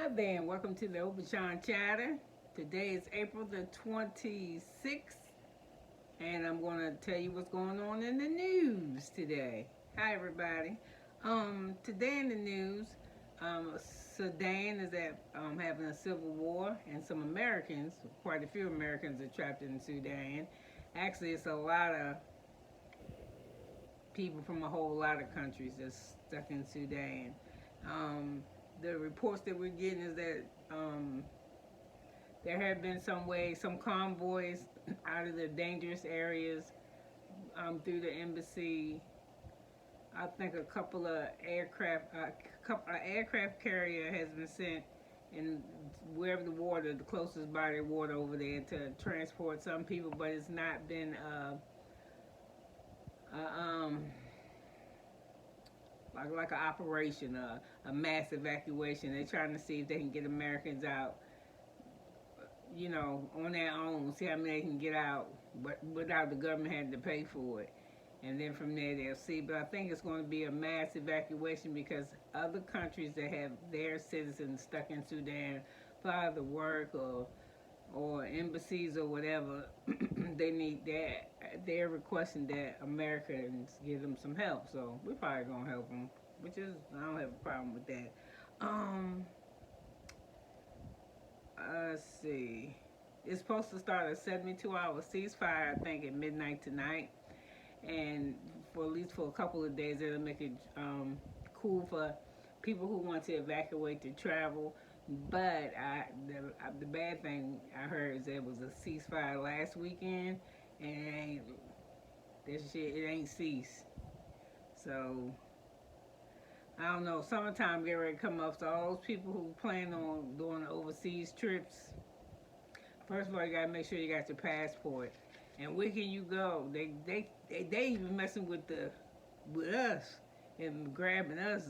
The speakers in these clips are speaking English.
Hi there, and welcome to the Obashan Chatter. Today is April the 26th, and I'm going to tell you what's going on in the news today. Hi, everybody. Today in the news, Sudan is having a civil war, and some Americans, quite a few Americans, are trapped in Sudan. Actually, it's a lot of people from a whole lot of countries that's stuck in Sudan. Um, the reports that we're getting is that there have been some convoys out of the dangerous areas through the embassy. I think an aircraft carrier has been sent in wherever the closest body of water over there to transport some people, but it's not been uh, um, like an operation, a mass evacuation. They're trying to see if they can get Americans out, on their own, see how many they can get out, but without the government having to pay for it. And then from there they'll see. But I think it's going to be a mass evacuation because other countries that have their citizens stuck in Sudan for either work or embassies or whatever, they need that. They're requesting that Americans give them some help. So we're probably gonna help them, which is I don't have a problem with that. Um, let's see. It's supposed to start a 72-hour ceasefire, I think, at midnight tonight, and for at least for a couple of days, it'll make it cool for people who want to evacuate to travel. But the bad thing I heard is there was a ceasefire last weekend, and it ain't ceased. So I don't know. Summertime get ready to come up, so all those people who plan on doing overseas trips, first of all, you gotta make sure you got your passport. And where can you go? They even messing with us and grabbing us,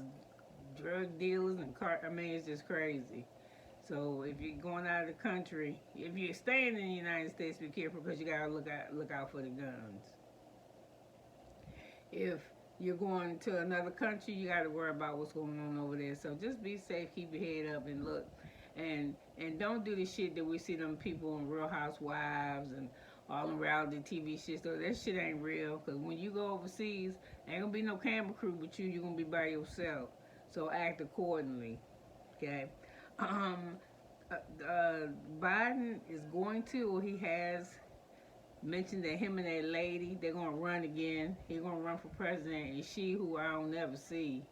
drug dealers and car. I mean, it's just crazy. So if you're going out of the country, if you're staying in the United States, be careful because you gotta look out for the guns. If you're going to another country, you got to worry about what's going on over there. So just be safe, keep your head up, and look, and don't do the shit that we see them people on Real Housewives and all the reality TV shit. So that shit ain't real. Cause when you go overseas, ain't gonna be no camera crew but you. You're gonna be by yourself. So act accordingly. Okay. Um, Biden is going to, or he has mentioned that him and that lady, they're gonna run again. He's gonna run for president, and she, who I don't never see,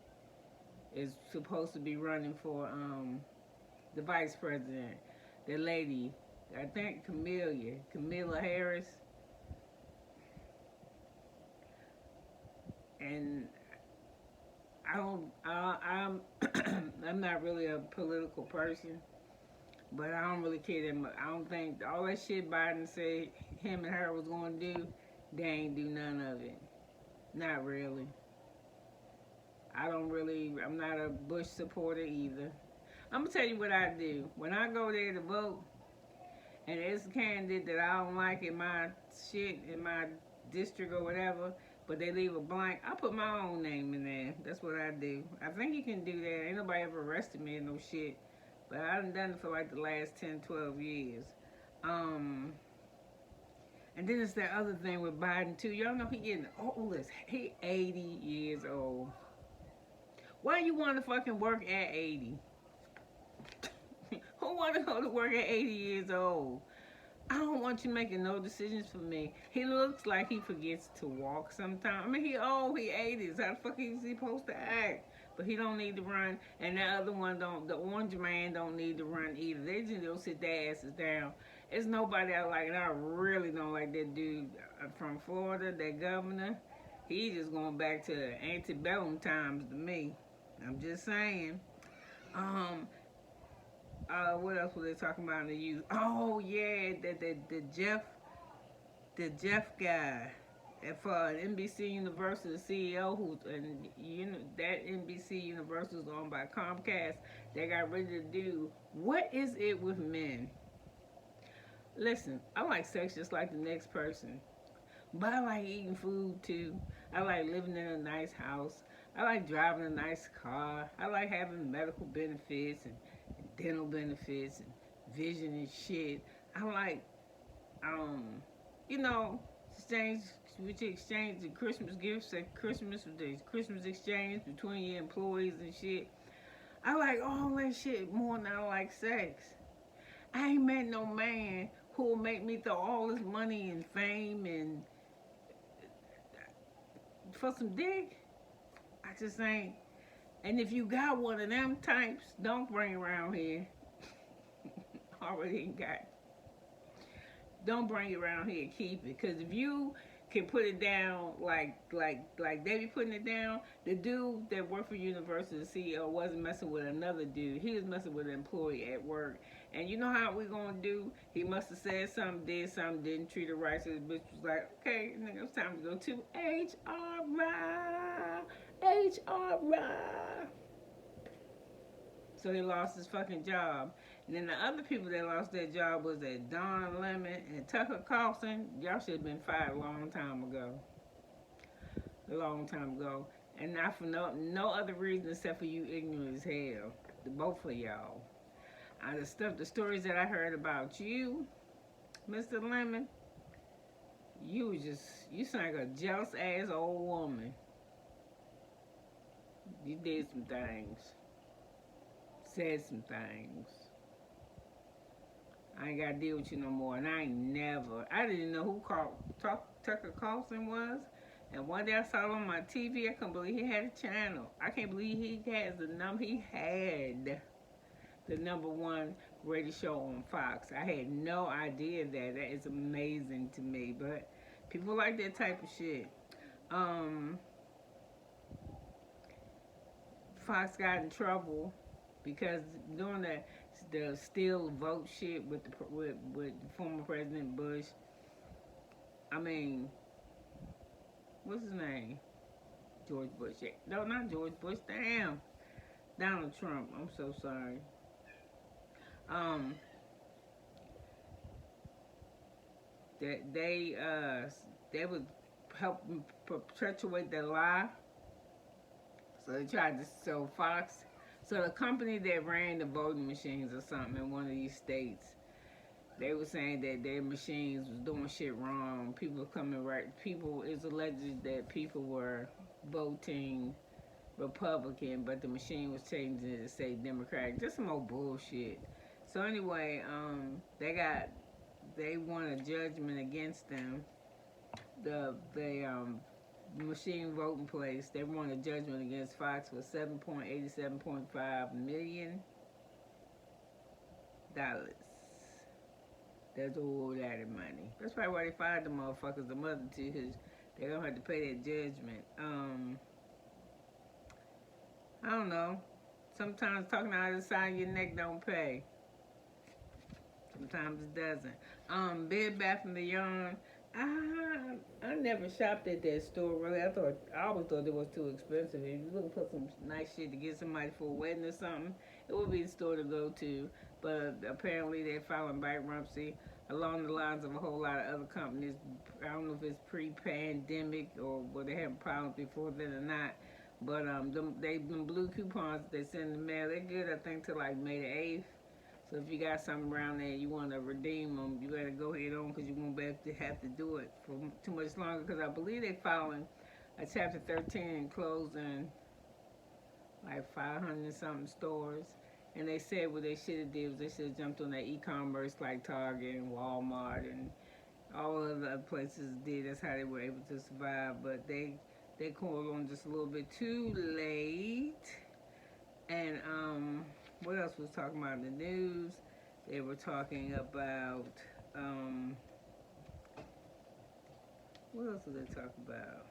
is supposed to be running for the vice president. The lady, I think Camilla Harris, and I'm I'm not really a political person, but I don't really care that much. I don't think all that shit Biden said him and her was gonna do, they ain't do none of it. Not really. I'm not a Bush supporter either. I'm gonna tell you what I do. When I go there to vote, and there's a candidate that I don't like in my district or whatever, but they leave a blank, I put my own name in there. That's what I do. I think you can do that. Ain't nobody ever arrested me in no shit. But I haven't done it for like the last 10, 12 years. Um, and then it's that other thing with Biden too. Y'all know he getting old as he 80 years old. Why you want to fucking work at 80? Who want to go to work at 80 years old? I don't want you making no decisions for me. He looks like he forgets to walk sometimes. I mean, he old, he 80s. How the fuck is he supposed to act? But he don't need to run, and the other one don't. The orange man don't need to run either. They just don't sit their asses down. It's nobody I like, and I really don't like that dude from Florida, that governor. He just going back to antebellum times to me. I'm just saying. Um, what else were they talking about in the youth? Oh yeah, the Jeff guy, and for NBC Universal, the CEO, who and that NBC Universal is owned by Comcast. They got ready to do. What is it with men? Listen, I like sex just like the next person, but I like eating food too. I like living in a nice house. I like driving a nice car. I like having medical benefits and dental benefits and vision and shit. I'm like, um, you know, exchange would you exchange the Christmas gifts at Christmas with the Christmas exchange between your employees and shit. I like all that shit more than I like sex. I ain't met no man who will make me throw all this money and fame and for some dick. I just ain't. And if you got one of them types, don't bring around here. Already got. Don't bring it around here. Keep it, cause if you can put it down like they be putting it down, the dude that worked for Universal, the CEO, wasn't messing with another dude. He was messing with an employee at work. And you know how we gonna do? He must have said something, did something, didn't treat her right. So the bitch was like, okay, nigga, it's time to go to HR. HR. So he lost his fucking job. And then the other people that lost their job was that Don Lemon and Tucker Carlson. Y'all should have been fired a long time ago. A long time ago. And not for no other reason except for you ignorant as hell. The both of y'all. The stories that I heard about you, Mr. Lemon, you sound like a jealous ass old woman. You did some things. Said some things. I ain't gotta deal with you no more. And I didn't know who Tucker Carlson was. And one day I saw him on my TV. I couldn't believe he had a channel. I can't believe he had the number one radio show on Fox. I had no idea that. That is amazing to me. But people like that type of shit. Fox got in trouble because during the steal vote shit with former President Bush. I mean, what's his name? George Bush. No, not George Bush. Damn, Donald Trump. I'm so sorry. That they would help perpetuate the lie. So they tried to sell Fox. So the company that ran the voting machines or something in one of these states, they were saying that their machines was doing shit wrong. It's alleged that people were voting Republican, but the machine was changing it to say Democratic. Just some old bullshit. So anyway, they won a judgment against them. The machine voting place, they won a judgment against Fox for $7.87.5 million. That's all that in money. That's probably why they fired the motherfuckers, the mother two, because they don't have to pay that judgment. I don't know. Sometimes talking out of the side of your neck don't pay. Sometimes it doesn't. Bed Bath & Beyond. I never shopped at that store really. I always thought it was too expensive. If you're looking for some nice shit to get somebody for a wedding or something, it would be the store to go to. But apparently they're filing bankruptcy along the lines of a whole lot of other companies. I don't know if it's pre-pandemic or whether they had problems before then or not. But them blue coupons they send in the mail, they're good I think till like May the 8th. So if you got something around there and you want to redeem them, you better go ahead on because you won't be able to have to do it for too much longer because I believe they're filing a Chapter 13 and closing like 500 and something stores. And they said what they should have did was they should have jumped on that e-commerce like Target and Walmart and all other places did. That's how they were able to survive. But they caught on just a little bit too late. And what else was talking about in the news? They were talking about what else did they talk about?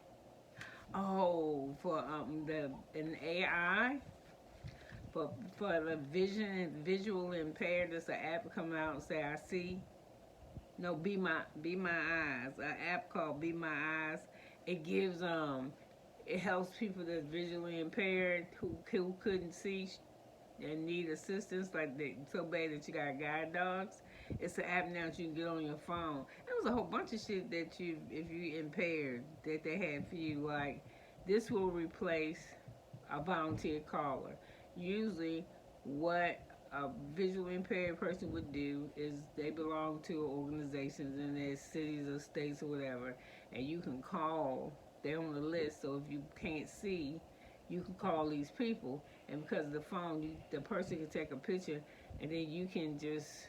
Oh, for an AI for the visual impaired. There's an app coming out and say I see. No, Be My Eyes. An app called Be My Eyes. It gives it helps people that's visually impaired who couldn't see and need assistance, like they so bad that you got guide dogs. It's an app now that you can get on your phone. There was a whole bunch of shit that if you impaired, that they had for you. Like this will replace a volunteer caller. Usually, what a visually impaired person would do is they belong to organizations in their cities or states or whatever, and you can call. They're on the list, so if you can't see, you can call these people, and because of the phone, the person can take a picture, and then you can just,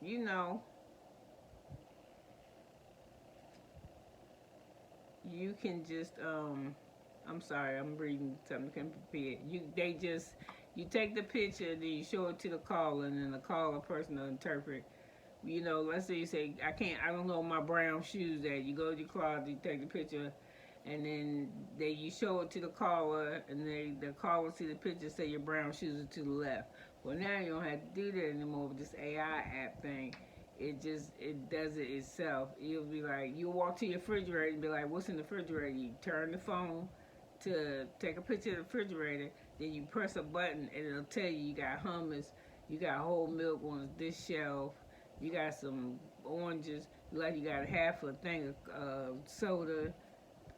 you know, you can just I'm sorry, I'm reading something compared. You take the picture, then you show it to the caller, and then the caller person will interpret. You know, let's say you say, I don't know my brown shoes at. You go to your closet, you take the picture, and then you show it to the caller, and the caller see the picture, say your brown shoes are to the left. Well, now you don't have to do that anymore with this AI app thing. It does it itself. You'll be like, you'll walk to your refrigerator and be like, what's in the refrigerator? You turn the phone to take a picture of the refrigerator, then you press a button and it'll tell you got hummus, you got whole milk on this shelf, you got some oranges, like you got half a thing of soda,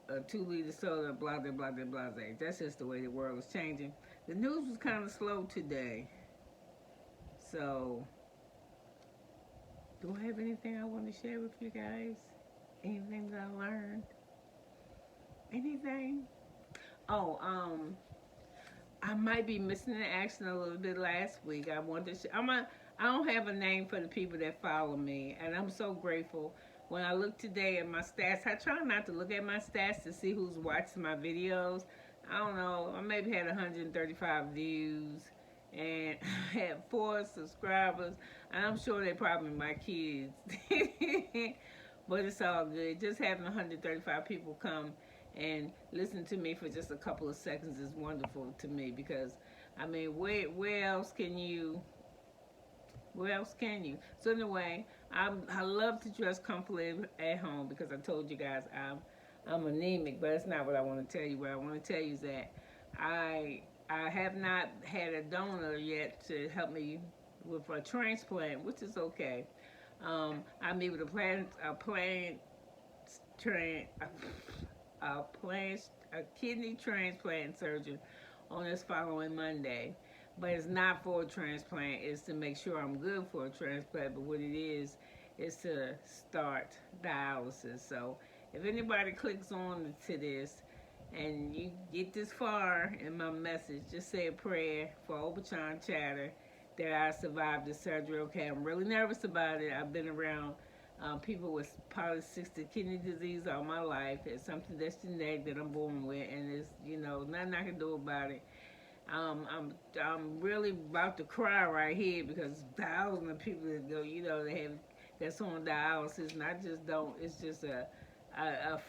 a 2-liter soda, blah, blah, blah, blah, blah. That's just the way the world is changing. The news was kind of slow today. So, do I have anything I want to share with you guys? Anything that I learned? Anything? Oh, I might be missing in action a little bit last week. I wanted to. I don't have a name for the people that follow me, and I'm so grateful. When I look today at my stats, I try not to look at my stats to see who's watching my videos. I don't know. I maybe had 135 views, and I had 4 subscribers, and I'm sure they're probably my kids. But it's all good. Just having 135 people come and listen to me for just a couple of seconds is wonderful to me, because I mean, where else can you? So anyway, I love to dress comfortably at home, because I told you guys I'm anemic, but that's not what I want to tell you. What I want to tell you is that I have not had a donor yet to help me with a transplant, which is okay. I meet with a kidney transplant surgeon on this following Monday. But it's not for a transplant. It's to make sure I'm good for a transplant. But what it is to start dialysis. So if anybody clicks on to this and you get this far in my message, just say a prayer for Obachan Chatter that I survived the surgery. Okay, I'm really nervous about it. I've been around people with polycystic kidney disease all my life. It's something that's genetic that I'm born with, and it's, nothing I can do about it. I'm really about to cry right here, because thousands of people that go, that's on dialysis, and I just don't. It's just a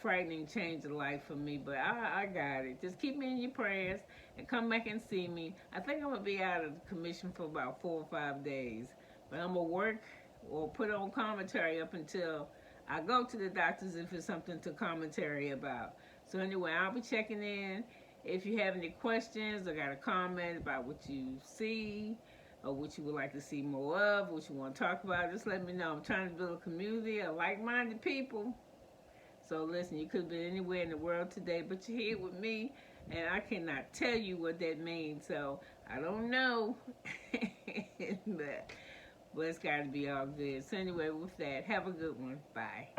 frightening change of life for me, but I got it. Just keep me in your prayers and come back and see me. I think I'm gonna be out of the commission for about 4 or 5 days, but I'm gonna work or put on commentary up until I go to the doctors if it's something to commentary about. So anyway, I'll be checking in. If you have any questions or got a comment about what you see or what you would like to see more of, what you want to talk about, just let me know. I'm trying to build a community of like-minded people. So listen, you could be anywhere in the world today, but you're here with me, and I cannot tell you what that means. So I don't know, but it's got to be all good. So anyway, with that, have a good one. Bye.